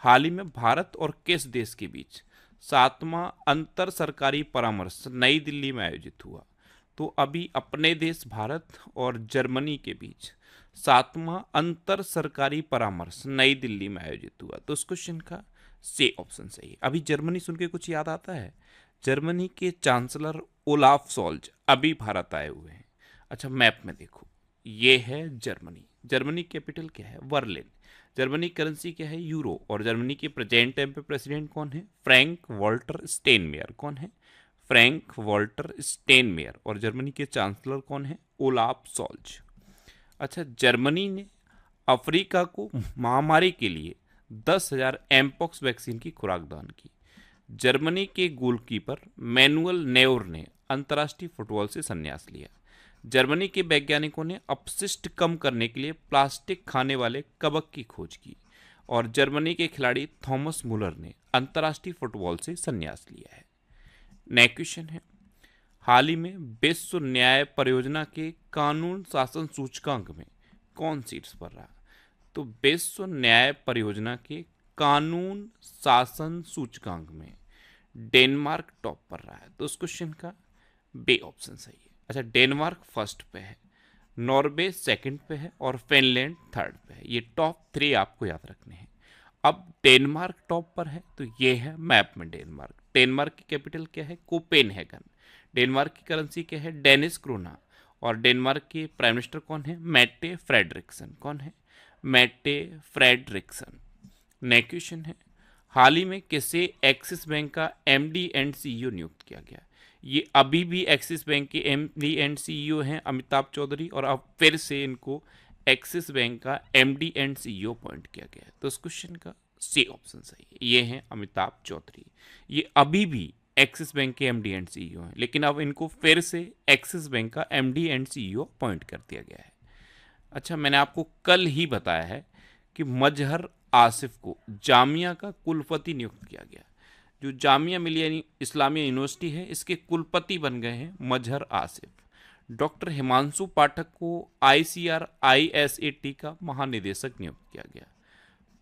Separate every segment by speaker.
Speaker 1: हाल ही में भारत और किस देश के बीच 7वां अंतर सरकारी परामर्श नई दिल्ली में आयोजित हुआ? तो अभी अपने देश भारत और जर्मनी के बीच 7वां अंतर सरकारी परामर्श नई दिल्ली में आयोजित हुआ। तो इस क्वेश्चन का सी ऑप्शन सही है। अभी जर्मनी सुन के कुछ याद आता है? जर्मनी के चांसलर ओलाफ सोल्ज अभी भारत आए हुए हैं। अच्छा, मैप में देखो, ये है जर्मनी। जर्मनी कैपिटल क्या है? बर्लिन। जर्मनी करेंसी क्या है? यूरो। और जर्मनी के प्रेजेंट टाइम पे प्रेसिडेंट कौन है? Frank Walter Steinmeier. कौन है? Frank Walter Steinmeier. और जर्मनी के चांसलर कौन है? Olaf Scholz. अच्छा, जर्मनी ने अफ्रीका को महामारी के लिए 10,000 एमपॉक्स वैक्सीन की खुराक दान की। जर्मनी के गोलकीपर मैनुअल नेउर ने अंतर्राष्ट्रीय फुटबॉल से संन्यास लिया। जर्मनी के वैज्ञानिकों ने अपशिष्ट कम करने के लिए प्लास्टिक खाने वाले कवक की खोज की। और जर्मनी के खिलाड़ी थॉमस मुलर ने अंतर्राष्ट्रीय फुटबॉल से संन्यास लिया है। नेक्स्ट क्वेश्चन है, हाल ही में विश्व न्याय परियोजना के कानून शासन सूचकांक में कौन शीर्ष पर रहा? तो विश्व न्याय परियोजना के कानून शासन सूचकांक में डेनमार्क टॉप पर रहा है। तो उस क्वेश्चन का बी ऑप्शन सही है। अच्छा, डेनमार्क फर्स्ट पे है, नॉर्वे सेकंड पे है और फिनलैंड थर्ड पे है। ये टॉप 3 आपको याद रखने हैं। अब डेनमार्क टॉप पर है तो ये है मैप में डेनमार्क। डेनमार्क की कैपिटल क्या है? कोपेनहेगन। डेनमार्क की करेंसी क्या है? Danish krone. और डेनमार्क के प्राइम मिनिस्टर कौन है? Mette Frederiksen. कौन है? Mette Frederiksen. नेक्स्ट क्वेश्चन है, हाल ही में किसे एक्सिस बैंक का एमडी एंड सीईओ नियुक्त किया गया? ये अभी भी एक्सिस बैंक के एमडी एंड सीईओ हैं अमिताभ चौधरी, और अब फिर से इनको एक्सिस बैंक का एमडी एंड सीईओ अपॉइंट किया गया है। तो इस क्वेश्चन का सी ऑप्शन सही है। ये हैं अमिताभ चौधरी। ये अभी भी एक्सिस बैंक के एमडी एंड सीईओ हैं, लेकिन अब इनको फिर से एक्सिस बैंक का एमडी एंड सीईओ अपॉइंट कर दिया गया है। अच्छा, मैंने आपको कल ही बताया है कि मजहर आसिफ को जामिया का कुलपति नियुक्त किया गया। जो जामिया मिलिया इस्लामिया यूनिवर्सिटी है, इसके कुलपति बन गए हैं मजहर आसिफ। डॉक्टर हिमांशु पाठक को आईसीआर आईएसएटी का महानिदेशक नियुक्त किया गया।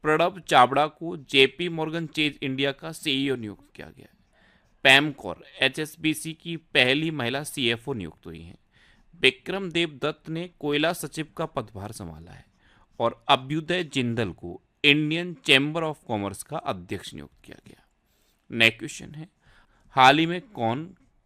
Speaker 1: प्रणब चावड़ा को जेपी मॉर्गन चेज इंडिया का सीईओ नियुक्त किया गया। पैम कौर एचएसबीसी की पहली महिला सीएफओ नियुक्त हुई हैं। विक्रम देव दत्त ने कोयला सचिव का पदभार संभाला है। और अभ्युदय जिंदल को इंडियन चैम्बर ऑफ कॉमर्स का अध्यक्ष नियुक्त किया गया। नेक्स्ट क्वेश्चन है, हाल ही में कौन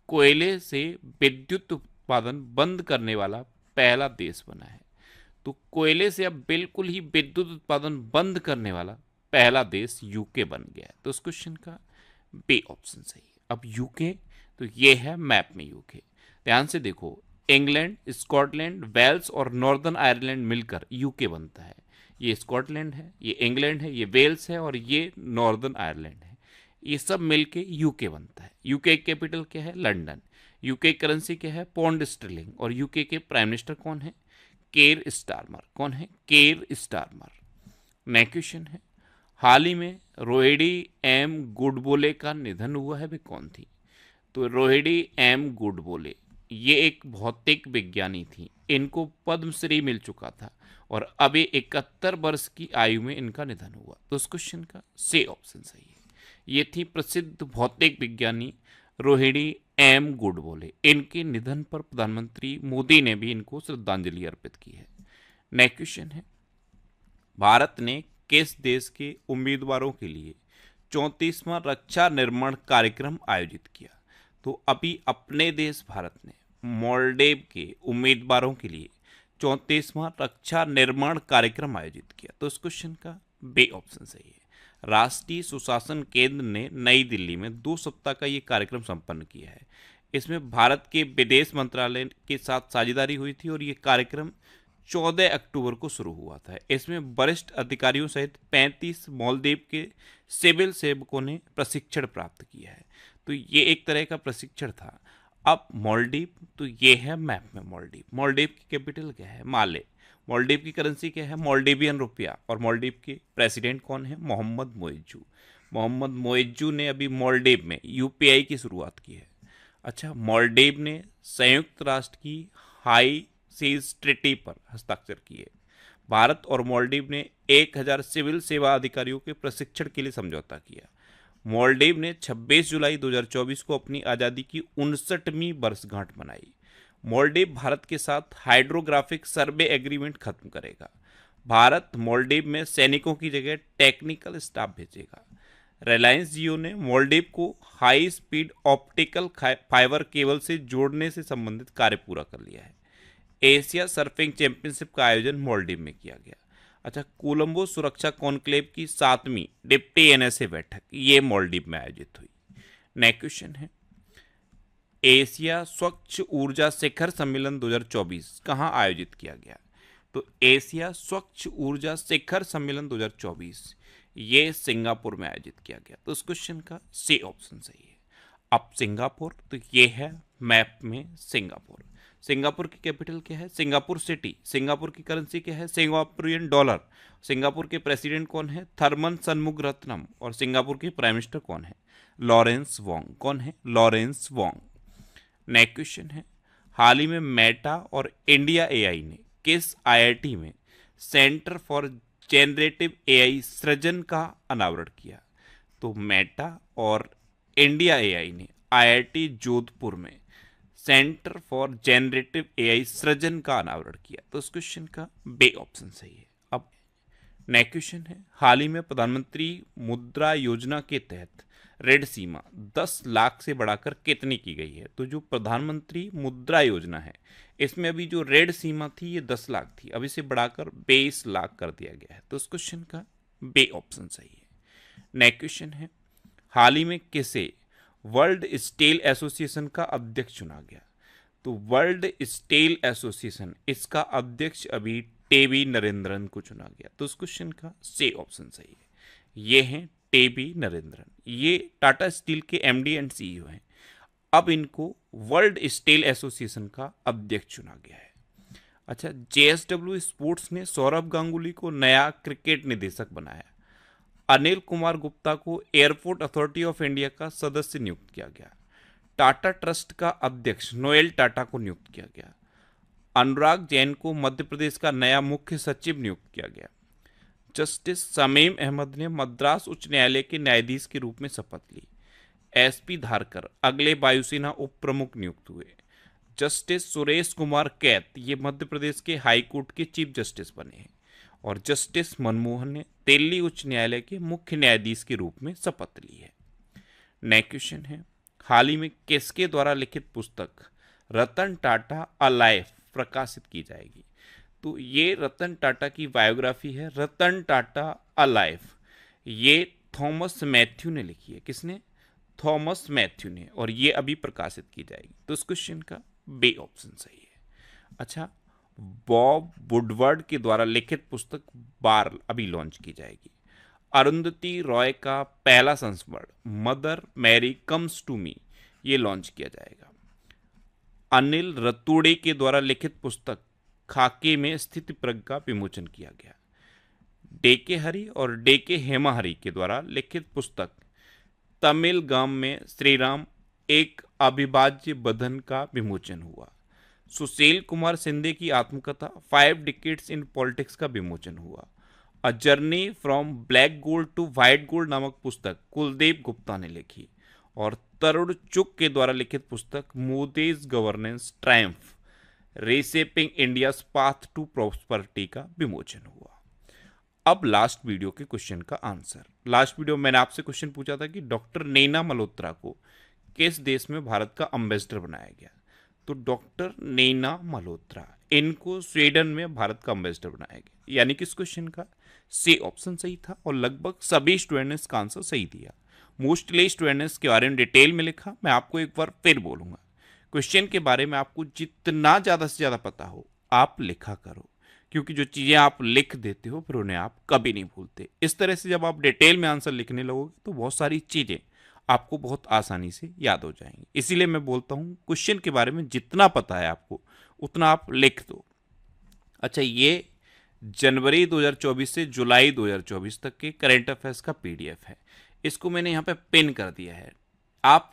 Speaker 1: कोयले से विद्युत उत्पादन बंद करने वाला पहला देश बना है? तो कोयले से अब बिल्कुल ही विद्युत उत्पादन बंद करने वाला पहला देश यूके बन गया है। तो इस क्वेश्चन का बी ऑप्शन सही है। अब यूके, तो ये है मैप में यूके। ध्यान से देखो, इंग्लैंड, स्कॉटलैंड, वेल्स और नॉर्दर्न आयरलैंड मिलकर यूके बनता है। ये स्कॉटलैंड है, ये इंग्लैंड है, ये वेल्स है और ये नॉर्दर्न आयरलैंड है। ये सब मिलके यूके बनता है। यूके कैपिटल क्या है? लंदन। यूके करेंसी क्या है? Pound sterling. और यूके के प्राइम मिनिस्टर कौन है? केर स्टारमर। कौन है? केर स्टारमर। नेक्स्ट क्वेश्चन है, हाल ही में रोहिणी एम गुडबोले का निधन हुआ है, वे कौन थी? तो रोहिणी एम गुडबोले ये एक भौतिक विज्ञानी थी। इनको पद्मश्री मिल चुका था और अभी 71 वर्ष की आयु में इनका निधन हुआ। तो उस क्वेश्चन का सी ऑप्शन सही है। ये थी प्रसिद्ध भौतिक विज्ञानी रोहिणी एम गुडबोले। इनके निधन पर प्रधानमंत्री मोदी ने भी इनको श्रद्धांजलि अर्पित की है। नेक्स्ट क्वेश्चन है, भारत ने किस देश के उम्मीदवारों के लिए 34वां रक्षा निर्माण कार्यक्रम आयोजित किया? तो अभी अपने देश भारत ने मालदीव के उम्मीदवारों के लिए 34वां रक्षा निर्माण कार्यक्रम आयोजित किया। तो इस क्वेश्चन का बी ऑप्शन सही है। राष्ट्रीय सुशासन केंद्र ने नई दिल्ली में 2 सप्ताह का ये कार्यक्रम संपन्न किया है। इसमें भारत के विदेश मंत्रालय के साथ साझेदारी हुई थी और ये कार्यक्रम 14 अक्टूबर को शुरू हुआ था। इसमें वरिष्ठ अधिकारियों सहित 35 मालदीव के सिविल सेवकों ने प्रशिक्षण प्राप्त किया है। तो ये एक तरह का प्रशिक्षण था। अब मालदीव, तो ये है मैप में मालदीव। मालदीव की कैपिटल क्या है? माले। मालदीव की करेंसी क्या है? मालदीवियन रुपया। और मालदीव के प्रेसिडेंट कौन है? मोहम्मद मोइज्जू। मोहम्मद मोइज्जू ने अभी मालदीव में यूपीआई की शुरुआत की है। अच्छा, मालदीव ने संयुक्त राष्ट्र की हाई सीज ट्रिटी पर हस्ताक्षर किए। भारत और मालदीव ने 1000 सिविल सेवा अधिकारियों के प्रशिक्षण के लिए समझौता किया। मालदीव ने 26 जुलाई 2024 को अपनी आज़ादी की 59वीं वर्षगांठ मनाई। मालदीव भारत के साथ हाइड्रोग्राफिक सर्वे एग्रीमेंट खत्म करेगा। भारत मालदीव में सैनिकों की जगह टेक्निकल स्टाफ भेजेगा। रिलायंस जियो ने मालदीव को high speed optical fibre cable से जोड़ने से संबंधित कार्य पूरा कर लिया है। एशिया सर्फिंग चैंपियनशिप का आयोजन मालदीव में किया गया। अच्छा, कोलंबो सुरक्षा कॉन्क्लेव की 7वीं डिप्टी एनएसए बैठक ये मालदीव में आयोजित हुई। नेक्स्ट क्वेश्चन है, एशिया स्वच्छ ऊर्जा शिखर सम्मेलन 2024 कहाँ आयोजित किया गया? तो एशिया स्वच्छ ऊर्जा शिखर सम्मेलन 2024 ये सिंगापुर में आयोजित किया गया। तो इस क्वेश्चन का सी ऑप्शन सही है। अब सिंगापुर, तो ये है मैप में सिंगापुर। सिंगापुर की कैपिटल क्या है? Singapore city. सिंगापुर की करेंसी क्या है? Singaporean dollar. सिंगापुर के प्रेसिडेंट कौन है? थर्मन सनमुगरत्नम। और सिंगापुर के प्राइम मिनिस्टर कौन है? Lawrence Wong. कौन है? Lawrence Wong. नेक्स्ट क्वेश्चन है, हाल ही में मेटा और इंडिया एआई ने किस आईआईटी में सेंटर फॉर जेनरेटिव एआई सृजन का अनावरण किया? तो मेटा और इंडिया एआई ने आईआईटी जोधपुर में सेंटर फॉर जेनरेटिव एआई सृजन का अनावरण किया। तो इस क्वेश्चन का बे ऑप्शन सही है। अब नेक्स्ट क्वेश्चन है, हाल ही में प्रधानमंत्री मुद्रा योजना के तहत ऋण सीमा 10 लाख से बढ़ाकर कितनी की गई है? तो जो प्रधानमंत्री मुद्रा योजना है इसमें अभी जो ऋण सीमा थी ये 10 लाख थी, अभी से बढ़ाकर 22 लाख कर दिया गया है। तो इस क्वेश्चन का बे ऑप्शन सही है। नेक्स्ट क्वेश्चन है, हाल ही में किसे वर्ल्ड स्टील एसोसिएशन का अध्यक्ष चुना गया? तो वर्ल्ड स्टील एसोसिएशन इसका अध्यक्ष अभी टेबी नरेंद्रन को चुना गया। तो इस क्वेश्चन का सी ऑप्शन सही है। ये हैं टेबी नरेंद्रन, ये टाटा स्टील के एमडी एंड सीईओ हैं। अब इनको वर्ल्ड स्टील एसोसिएशन का अध्यक्ष चुना गया है। अच्छा, जेएसडब्ल्यू स्पोर्ट्स ने सौरभ गांगुली को नया क्रिकेट निदेशक बनाया। अनिल कुमार गुप्ता को एयरपोर्ट अथॉरिटी ऑफ इंडिया का सदस्य नियुक्त किया गया। टाटा ट्रस्ट का अध्यक्ष नोएल टाटा को नियुक्त किया गया। अनुराग जैन को मध्य प्रदेश का नया मुख्य सचिव नियुक्त किया गया। जस्टिस शमीम अहमद ने मद्रास उच्च न्यायालय के न्यायाधीश के रूप में शपथ ली। एसपी धारकर अगले वायुसेना उप प्रमुख नियुक्त हुए। जस्टिस सुरेश कुमार कैत ये मध्य प्रदेश के हाई कोर्ट के चीफ जस्टिस बने हैं। और जस्टिस मनमोहन ने दिल्ली उच्च न्यायालय के मुख्य न्यायाधीश के रूप में शपथ ली है। नेक्स्ट क्वेश्चन है, हाल ही में किसके द्वारा लिखित पुस्तक रतन टाटा अ लाइफ प्रकाशित की जाएगी? तो ये रतन टाटा की बायोग्राफी है, रतन टाटा अ लाइफ। ये थॉमस मैथ्यू ने लिखी है। किसने? थॉमस मैथ्यू ने। और ये अभी प्रकाशित की जाएगी। तो इस क्वेश्चन का बे ऑप्शन सही है। अच्छा, बॉब वुडवर्ड के द्वारा लिखित पुस्तक बार अभी लॉन्च की जाएगी। अरुंधति रॉय का पहला संस्मरण Mother Mary comes to me ये लॉन्च किया जाएगा। अनिल रतूड़े के द्वारा लिखित पुस्तक खाके में स्थित प्रज्ञ का विमोचन किया गया। डेके हरि और डेके हेमाहरि के द्वारा लिखित पुस्तक तमिल गाम में श्रीराम एक अविभाज्य बंधन का विमोचन हुआ। सुशील कुमार सिंधे की आत्मकथा 5 डिकेड्स इन पॉलिटिक्स का विमोचन हुआ। A journey from black gold to white gold नामक पुस्तक कुलदीप गुप्ता ने लिखी। और तरुण चुग के द्वारा लिखित पुस्तक Modi's governance triumph reshaping India's path to prosperity का विमोचन हुआ। अब लास्ट वीडियो के क्वेश्चन का आंसर। लास्ट वीडियो मैंने आपसे क्वेश्चन पूछा था कि डॉक्टर नैना मल्होत्रा को किस देश में भारत का अम्बेसडर बनाया गया? तो डॉक्टर नैना मल्होत्रा इनको स्वीडन में भारत का अम्बेसडर बनाया गया। यानी कि इस क्वेश्चन का सी ऑप्शन सही था और लगभग सभी स्टूडेंट ने इसका आंसर सही दिया। मोस्टली स्टूडेंट ने इसके बारे में डिटेल में लिखा। मैं आपको एक बार फिर बोलूंगा, क्वेश्चन के बारे में आपको जितना ज़्यादा से ज़्यादा पता हो आप लिखा करो, क्योंकि जो चीज़ें आप लिख देते हो फिर उन्हें आप कभी नहीं भूलते। इस तरह से जब आप डिटेल में आंसर लिखने लगोगे तो बहुत सारी चीज़ें आपको बहुत आसानी से याद हो जाएंगी। इसीलिए मैं बोलता हूँ क्वेश्चन के बारे में जितना पता है आपको उतना आप लिख दो। अच्छा, ये जनवरी 2024 से जुलाई 2024 तक के करेंट अफेयर्स का पीडीएफ है। इसको मैंने यहाँ पे पिन कर दिया है। आप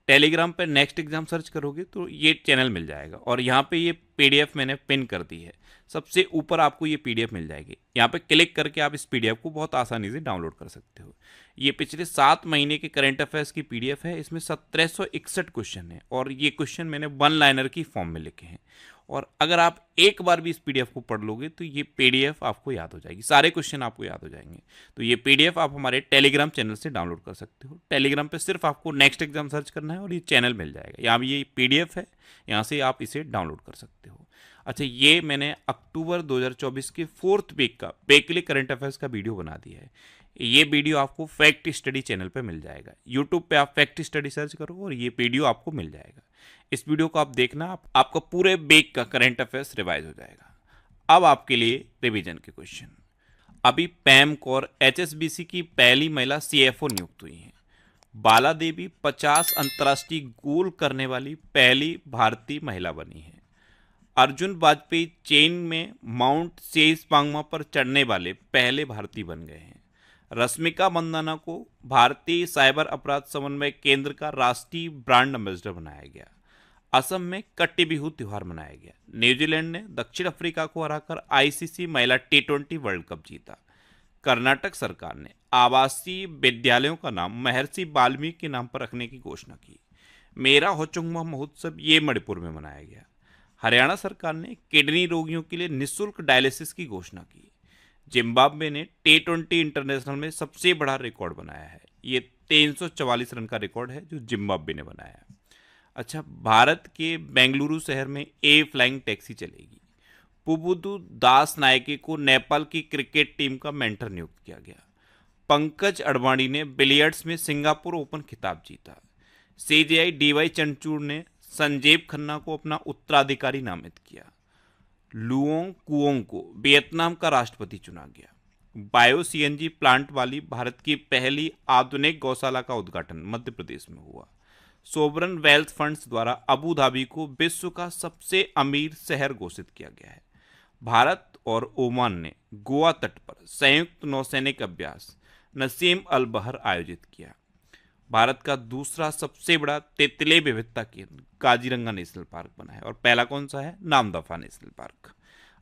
Speaker 1: टेलीग्राम पे नेक्स्ट एग्जाम सर्च करोगे तो ये चैनल मिल जाएगा, और यहाँ पे ये पीडीएफ मैंने पिन कर दी है, सबसे ऊपर आपको ये पीडीएफ मिल जाएगी। यहाँ पे क्लिक करके आप इस पीडीएफ को बहुत आसानी से डाउनलोड कर सकते हो। ये पिछले 7 महीने के करंट अफेयर्स की पीडीएफ है। इसमें 1761 क्वेश्चन है, और ये क्वेश्चन मैंने 1 लाइनर की फॉर्म में लिखे हैं। और अगर आप एक बार भी इस पीडीएफ को पढ़ लोगे तो ये पीडीएफ आपको याद हो जाएगी, सारे क्वेश्चन आपको याद हो जाएंगे। तो ये पीडीएफ आप हमारे टेलीग्राम चैनल से डाउनलोड कर सकते हो। टेलीग्राम पे सिर्फ आपको नेक्स्ट एग्जाम सर्च करना है और ये चैनल मिल जाएगा। यहाँ ये पीडीएफ है, यहाँ से आप इसे डाउनलोड कर सकते हो। अच्छा, ये मैंने अक्टूबर 2024 के 4th वीक का वीकली करंट अफेयर्स का वीडियो बना दिया है। ये वीडियो आपको फैक्ट स्टडी चैनल पे मिल जाएगा। यूट्यूब पे आप फैक्ट स्टडी सर्च करो और ये वीडियो आपको मिल जाएगा। इस वीडियो को आप देखना, आपका पूरे वीक का करंट अफेयर्स रिवाइज हो जाएगा। अब आपके लिए रिवीजन के क्वेश्चन। अभी पैम कौर एचएसबीसी की पहली महिला सीएफओ नियुक्त हुई हैं। बाला देवी 50 अंतर्राष्ट्रीय गोल करने वाली पहली भारतीय महिला बनी है। अर्जुन वाजपेयी चीन में माउंट सेजपांगमा पर चढ़ने वाले पहले भारतीय बन गए हैं। रश्मिका मंदाना को भारतीय साइबर अपराध समन्वय केंद्र का राष्ट्रीय ब्रांड एम्बेसडर बनाया गया। असम में कट्टी बिहू त्योहार मनाया गया। न्यूजीलैंड ने दक्षिण अफ्रीका को हराकर आईसीसी महिला टी20 वर्ल्ड कप जीता। कर्नाटक सरकार ने आवासीय विद्यालयों का नाम महर्षि वाल्मीकि के नाम पर रखने की घोषणा की। मेरा होचुंगमा महोत्सव ये मणिपुर में मनाया गया। हरियाणा सरकार ने किडनी रोगियों के लिए निःशुल्क डायलिसिस की घोषणा की। जिम्बाब्वे ने टी20 इंटरनेशनल में सबसे बड़ा रिकॉर्ड बनाया है। ये 344 रन का रिकॉर्ड है जो जिम्बाब्वे ने बनाया है। अच्छा, भारत के बेंगलुरु शहर में ए फ्लाइंग टैक्सी चलेगी। पुबुदु दास नायके को नेपाल की क्रिकेट टीम का मेंटर नियुक्त किया गया। पंकज अडवाणी ने बिलियर्ड्स में सिंगापुर ओपन खिताब जीता। सीजेआई डीवाई चंद्रचूड़ ने संजीव खन्ना को अपना उत्तराधिकारी नामित किया। लुओंग कुओंग को वियतनाम का राष्ट्रपति चुना गया। बायो सीएनजी प्लांट वाली भारत की पहली आधुनिक गौशाला का उद्घाटन मध्य प्रदेश में हुआ। सोवरन वेल्थ फंड्स द्वारा अबू धाबी को विश्व का सबसे अमीर शहर घोषित किया गया है। भारत और ओमान ने गोवा तट पर संयुक्त नौसैनिक अभ्यास नसीम अल बहर आयोजित किया। भारत का दूसरा सबसे बड़ा तितली विविधता केंद्र काजीरंगा नेशनल पार्क बना है, और पहला कौन सा है? Namdapha national park.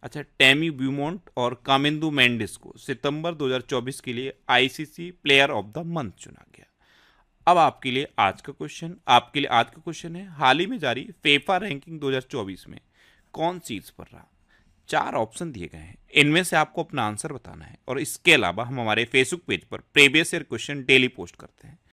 Speaker 1: अच्छा, टैमी ब्यूमोंट और कामिंदू मेंडिस को सितंबर 2024 के लिए ICC player of the month चुना गया। अब आपके लिए आज का क्वेश्चन है, हाल ही में जारी फीफा रैंकिंग 2024 में कौन शीर्ष पर रहा? 4 ऑप्शन दिए गए हैं, इनमें से आपको अपना आंसर बताना है। और इसके अलावा हम हमारे फेसबुक पेज पर previous year question daily post करते हैं।